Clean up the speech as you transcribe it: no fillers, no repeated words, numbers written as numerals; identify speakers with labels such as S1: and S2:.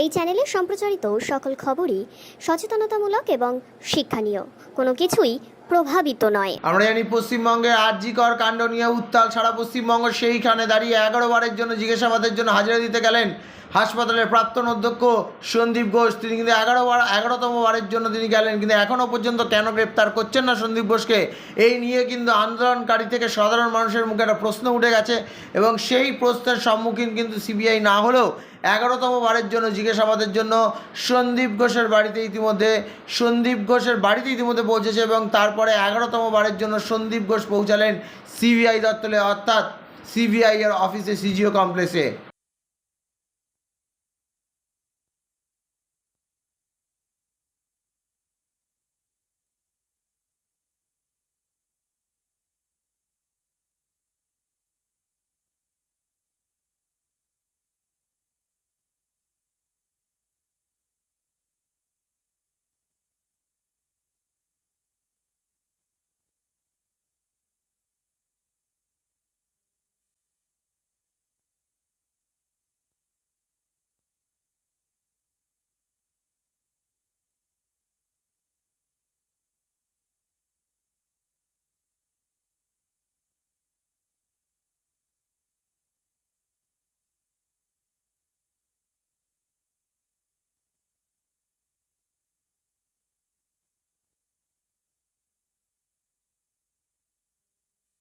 S1: এই চ্যানেলে সম্প্রচারিত সকল খবরই সচেতনতামূলক এবং শিক্ষণীয়, কোনো কিছুই প্রভাবিত নয়।
S2: আমরা জানি পশ্চিমবঙ্গের আরজিকর কাণ্ড নিয়ে উত্তাল সারা পশ্চিমবঙ্গ। সেইখানে দাঁড়িয়ে 11 বারের জন্য জিজ্ঞাসাবাদের জন্য হাজিরা দিতে গেলেন হাসপাতালের প্রাক্তন অধ্যক্ষ সন্দীপ ঘোষ। তিনি কিন্তু 11তম বারের জন্য তিনি গেলেন, কিন্তু এখনও পর্যন্ত কেন গ্রেপ্তার করছেন না সন্দীপ ঘোষকে, এই নিয়ে কিন্তু আন্দোলনকারী থেকে সাধারণ মানুষের মুখে একটা প্রশ্ন উঠে গেছে। এবং সেই প্রশ্নের সম্মুখীন কিন্তু সিবিআই না হলেও 11তম বারের জন্য জিজ্ঞাসাবাদের জন্য সন্দীপ ঘোষের বাড়িতে ইতিমধ্যে পৌঁছেছে। এবং তারপরে 11তম বারের জন্য সন্দীপ ঘোষ পৌঁছালেন সিবিআই দপ্তরে, অর্থাৎ সিবিআই এর অফিসে, সিজিও কমপ্লেক্সে।